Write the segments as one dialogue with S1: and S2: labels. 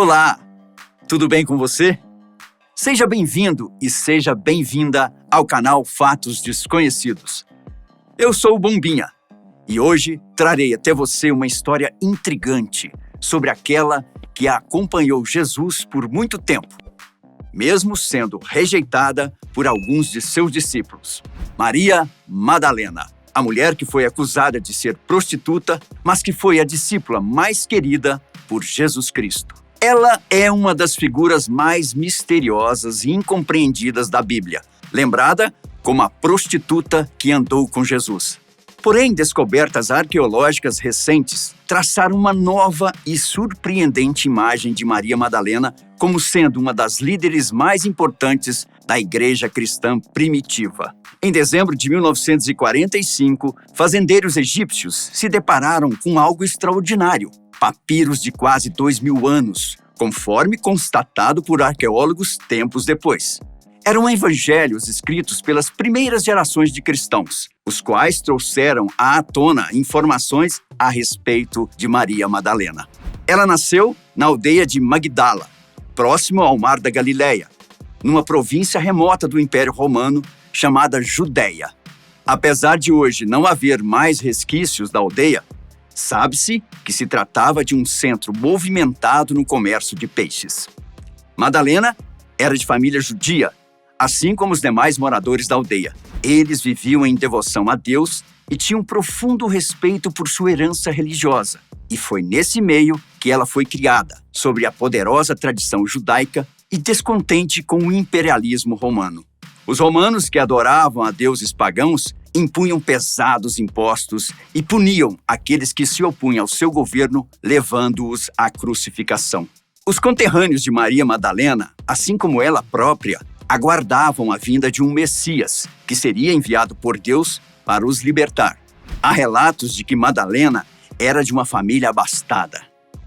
S1: Olá, tudo bem com você? Seja bem-vindo e seja bem-vinda ao canal Fatos Desconhecidos. Eu sou o Bombinha e hoje trarei até você uma história intrigante sobre aquela que acompanhou Jesus por muito tempo, mesmo sendo rejeitada por alguns de seus discípulos. Maria Madalena, a mulher que foi acusada de ser prostituta, mas que foi a discípula mais querida por Jesus Cristo. Ela é uma das figuras mais misteriosas e incompreendidas da Bíblia, lembrada como a prostituta que andou com Jesus. Porém, descobertas arqueológicas recentes traçaram uma nova e surpreendente imagem de Maria Madalena como sendo uma das líderes mais importantes da igreja cristã primitiva. Em dezembro de 1945, fazendeiros egípcios se depararam com algo extraordinário: papiros de quase 2.000 anos, conforme constatado por arqueólogos tempos depois. Eram evangelhos escritos pelas primeiras gerações de cristãos, os quais trouxeram à tona informações a respeito de Maria Madalena. Ela nasceu na aldeia de Magdala, próximo ao Mar da Galileia, numa província remota do Império Romano chamada Judéia. Apesar de hoje não haver mais resquícios da aldeia, sabe-se que se tratava de um centro movimentado no comércio de peixes. Madalena era de família judia, assim como os demais moradores da aldeia. Eles viviam em devoção a Deus e tinham profundo respeito por sua herança religiosa. E foi nesse meio que ela foi criada, sobre a poderosa tradição judaica e descontente com o imperialismo romano. Os romanos, que adoravam a deuses pagãos, impunham pesados impostos e puniam aqueles que se opunham ao seu governo, levando-os à crucificação. Os conterrâneos de Maria Madalena, assim como ela própria, aguardavam a vinda de um Messias, que seria enviado por Deus para os libertar. Há relatos de que Madalena era de uma família abastada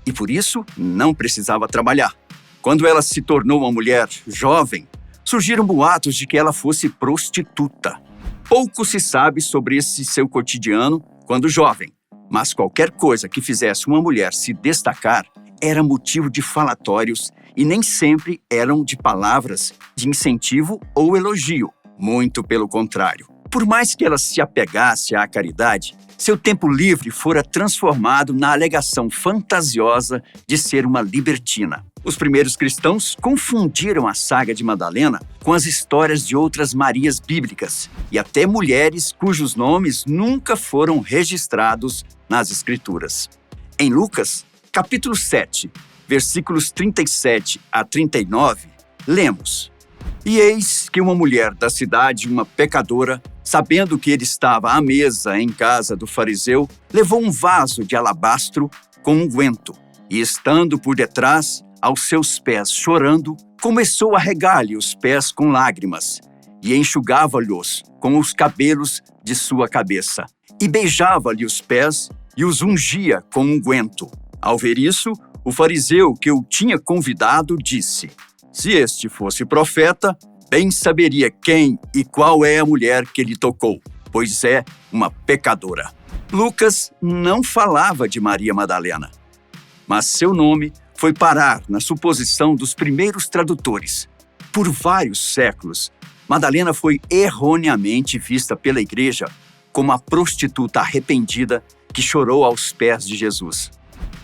S1: e, por isso, não precisava trabalhar. Quando ela se tornou uma mulher jovem, surgiram boatos de que ela fosse prostituta. Pouco se sabe sobre esse seu cotidiano quando jovem, mas qualquer coisa que fizesse uma mulher se destacar era motivo de falatórios e nem sempre eram de palavras de incentivo ou elogio, muito pelo contrário. Por mais que ela se apegasse à caridade, seu tempo livre fora transformado na alegação fantasiosa de ser uma libertina. Os primeiros cristãos confundiram a saga de Madalena com as histórias de outras Marias bíblicas e até mulheres cujos nomes nunca foram registrados nas Escrituras. Em Lucas, capítulo 7, versículos 37 a 39, lemos: E eis que uma mulher da cidade, uma pecadora, sabendo que ele estava à mesa em casa do fariseu, levou um vaso de alabastro com unguento e, estando por detrás, aos seus pés chorando, começou a regar-lhe os pés com lágrimas e enxugava-lhes com os cabelos de sua cabeça e beijava-lhe os pés e os ungia com unguento. Ao ver isso, o fariseu que o tinha convidado disse: Se este fosse profeta, bem saberia quem e qual é a mulher que lhe tocou, pois é uma pecadora. Lucas não falava de Maria Madalena, mas seu nome foi parar na suposição dos primeiros tradutores. Por vários séculos, Madalena foi erroneamente vista pela igreja como a prostituta arrependida que chorou aos pés de Jesus.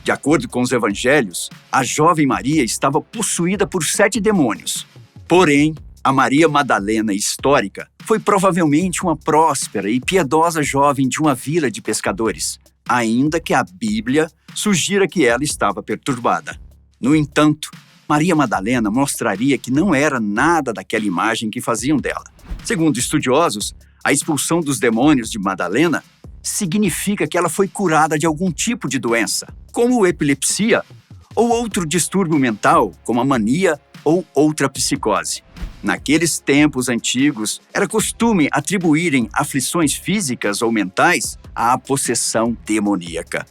S1: De acordo com os evangelhos, a jovem Maria estava possuída por 7 demônios. Porém, a Maria Madalena histórica foi provavelmente uma próspera e piedosa jovem de uma vila de pescadores, ainda que a Bíblia sugira que ela estava perturbada. No entanto, Maria Madalena mostraria que não era nada daquela imagem que faziam dela. Segundo estudiosos, a expulsão dos demônios de Madalena significa que ela foi curada de algum tipo de doença, como epilepsia ou outro distúrbio mental, como a mania ou outra psicose. Naqueles tempos antigos, era costume atribuírem aflições físicas ou mentais à possessão demoníaca.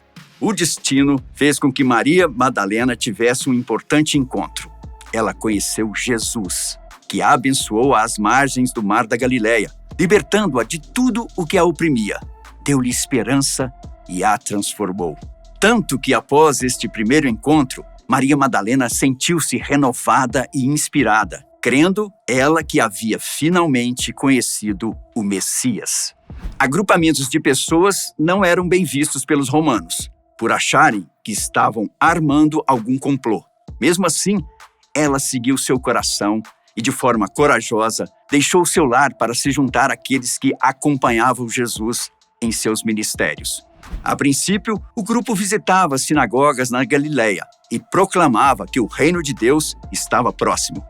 S1: O destino fez com que Maria Madalena tivesse um importante encontro. Ela conheceu Jesus, que a abençoou às margens do Mar da Galileia, libertando-a de tudo o que a oprimia. Deu-lhe esperança e a transformou. Tanto que, após este primeiro encontro, Maria Madalena sentiu-se renovada e inspirada, crendo ela que havia finalmente conhecido o Messias. Agrupamentos de pessoas não eram bem vistos pelos romanos, por acharem que estavam armando algum complô. Mesmo assim, ela seguiu seu coração e, de forma corajosa, deixou seu lar para se juntar àqueles que acompanhavam Jesus em seus ministérios. A princípio, o grupo visitava as sinagogas na Galileia e proclamava que o reino de Deus estava próximo.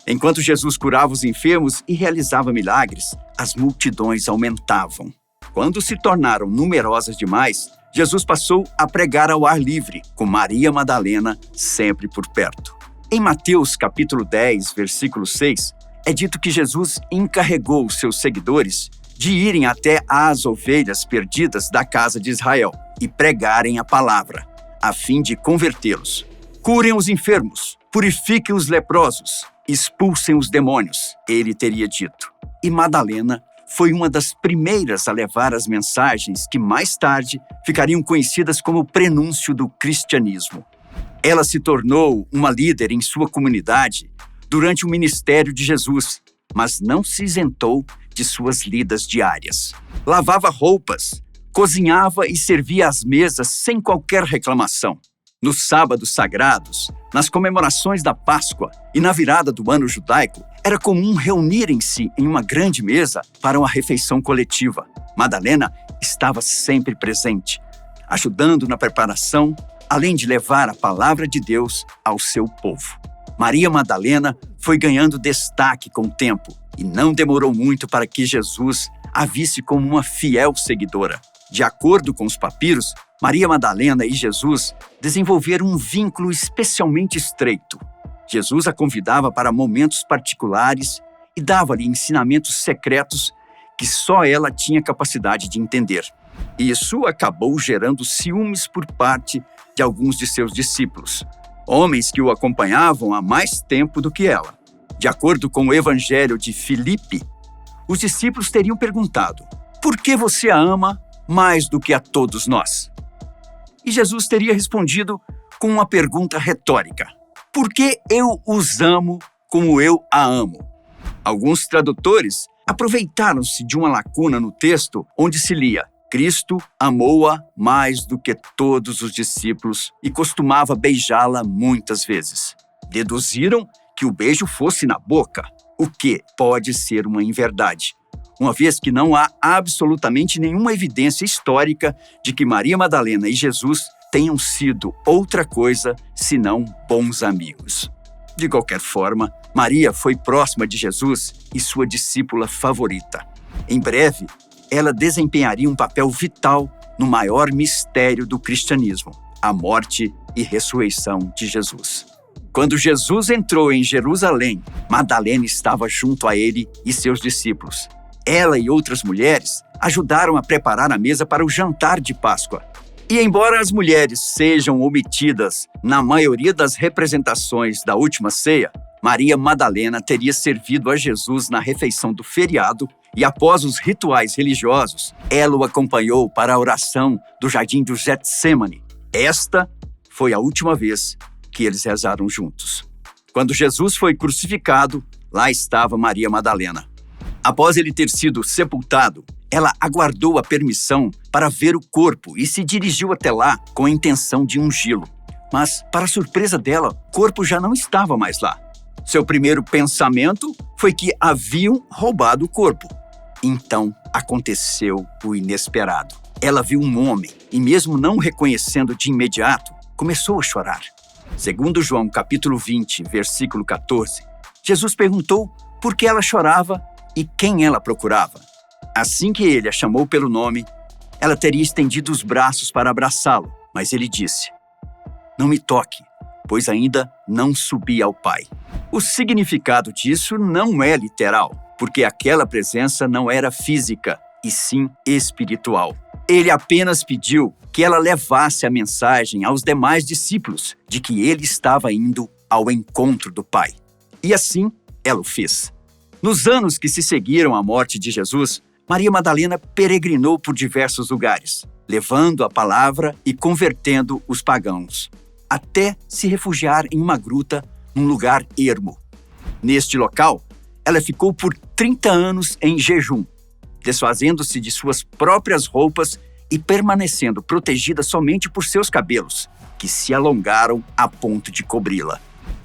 S1: Enquanto Jesus curava os enfermos e realizava milagres, as multidões aumentavam. Quando se tornaram numerosas demais, Jesus passou a pregar ao ar livre, com Maria Madalena sempre por perto. Em Mateus capítulo 10, versículo 6, é dito que Jesus encarregou os seus seguidores de irem até as ovelhas perdidas da casa de Israel e pregarem a palavra, a fim de convertê-los. Curem os enfermos, purifiquem os leprosos, expulsem os demônios, ele teria dito. E Madalena foi uma das primeiras a levar as mensagens que mais tarde ficariam conhecidas como o prenúncio do cristianismo. Ela se tornou uma líder em sua comunidade durante o ministério de Jesus, mas não se isentou de suas lidas diárias. Lavava roupas, cozinhava e servia às mesas sem qualquer reclamação. Nos sábados sagrados, nas comemorações da Páscoa e na virada do ano judaico, era comum reunirem-se em uma grande mesa para uma refeição coletiva. Madalena estava sempre presente, ajudando na preparação, além de levar a palavra de Deus ao seu povo. Maria Madalena foi ganhando destaque com o tempo e não demorou muito para que Jesus a visse como uma fiel seguidora. De acordo com os papiros, Maria Madalena e Jesus desenvolveram um vínculo especialmente estreito. Jesus a convidava para momentos particulares e dava-lhe ensinamentos secretos que só ela tinha capacidade de entender. Isso acabou gerando ciúmes por parte de alguns de seus discípulos, homens que o acompanhavam há mais tempo do que ela. De acordo com o Evangelho de Filipe, os discípulos teriam perguntado: "Por que você a ama mais do que a todos nós?" E Jesus teria respondido com uma pergunta retórica: "Por que eu os amo como eu a amo?" Alguns tradutores aproveitaram-se de uma lacuna no texto onde se lia: Cristo amou-a mais do que todos os discípulos e costumava beijá-la muitas vezes. Deduziram que o beijo fosse na boca, o que pode ser uma inverdade, uma vez que não há absolutamente nenhuma evidência histórica de que Maria Madalena e Jesus tenham sido outra coisa senão bons amigos. De qualquer forma, Maria foi próxima de Jesus e sua discípula favorita. Em breve, ela desempenharia um papel vital no maior mistério do cristianismo, a morte e ressurreição de Jesus. Quando Jesus entrou em Jerusalém, Madalena estava junto a ele e seus discípulos. Ela e outras mulheres ajudaram a preparar a mesa para o jantar de Páscoa. E embora as mulheres sejam omitidas na maioria das representações da última ceia, Maria Madalena teria servido a Jesus na refeição do feriado e, após os rituais religiosos, ela o acompanhou para a oração do jardim do Getsêmani. Esta foi a última vez que eles rezaram juntos. Quando Jesus foi crucificado, lá estava Maria Madalena. Após ele ter sido sepultado, ela aguardou a permissão para ver o corpo e se dirigiu até lá com a intenção de ungí-lo. Mas, para surpresa dela, o corpo já não estava mais lá. Seu primeiro pensamento foi que haviam roubado o corpo. Então, aconteceu o inesperado. Ela viu um homem e, mesmo não o reconhecendo de imediato, começou a chorar. Segundo João capítulo 20, versículo 14, Jesus perguntou por que ela chorava e quem ela procurava. Assim que ele a chamou pelo nome, ela teria estendido os braços para abraçá-lo, mas ele disse: "Não me toque, pois ainda não subi ao Pai." O significado disso não é literal, porque aquela presença não era física, e sim espiritual. Ele apenas pediu que ela levasse a mensagem aos demais discípulos de que ele estava indo ao encontro do Pai. E assim, ela o fez. Nos anos que se seguiram à morte de Jesus, Maria Madalena peregrinou por diversos lugares, levando a palavra e convertendo os pagãos. até se refugiar em uma gruta num lugar ermo. Neste local, ela ficou por 30 anos em jejum, desfazendo-se de suas próprias roupas e permanecendo protegida somente por seus cabelos, que se alongaram a ponto de cobri-la.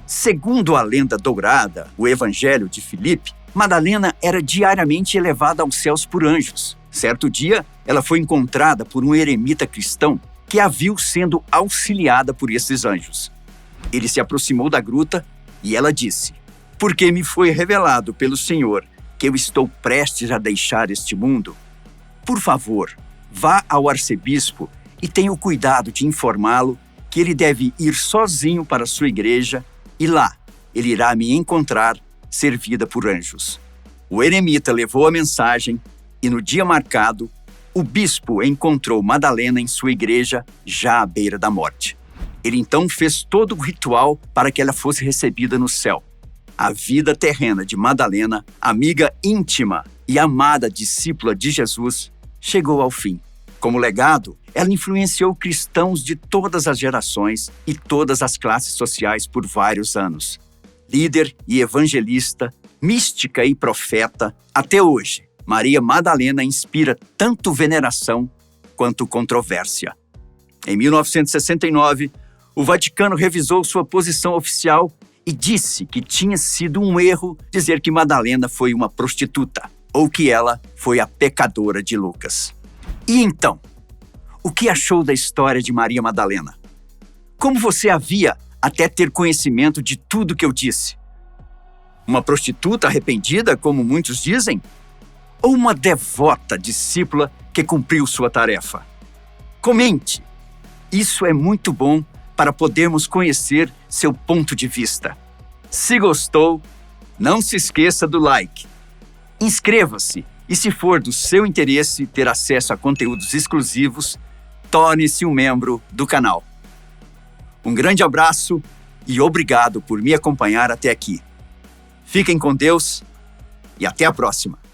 S1: Segundo a lenda dourada, o Evangelho de Filipe, Madalena era diariamente elevada aos céus por anjos. Certo dia, ela foi encontrada por um eremita cristão que a viu sendo auxiliada por esses anjos. Ele se aproximou da gruta e ela disse: "Porque me foi revelado pelo Senhor que eu estou prestes a deixar este mundo, por favor, vá ao arcebispo e tenha o cuidado de informá-lo que ele deve ir sozinho para sua igreja e lá ele irá me encontrar servida por anjos." O eremita levou a mensagem e no dia marcado, o bispo encontrou Madalena em sua igreja já à beira da morte. Ele então fez todo o ritual para que ela fosse recebida no céu. A vida terrena de Madalena, amiga íntima e amada discípula de Jesus, chegou ao fim. Como legado, ela influenciou cristãos de todas as gerações e todas as classes sociais por vários anos. Líder e evangelista, mística e profeta, até hoje, Maria Madalena inspira tanto veneração quanto controvérsia. Em 1969, o Vaticano revisou sua posição oficial e disse que tinha sido um erro dizer que Madalena foi uma prostituta, ou que ela foi a pecadora de Lucas. E então, o que achou da história de Maria Madalena? Como você a via até ter conhecimento de tudo que eu disse? Uma prostituta arrependida, como muitos dizem? Ou uma devota discípula que cumpriu sua tarefa? Comente! Isso é muito bom para podermos conhecer seu ponto de vista. Se gostou, não se esqueça do like. Inscreva-se e, se for do seu interesse ter acesso a conteúdos exclusivos, torne-se um membro do canal. Um grande abraço e obrigado por me acompanhar até aqui. Fiquem com Deus e até a próxima.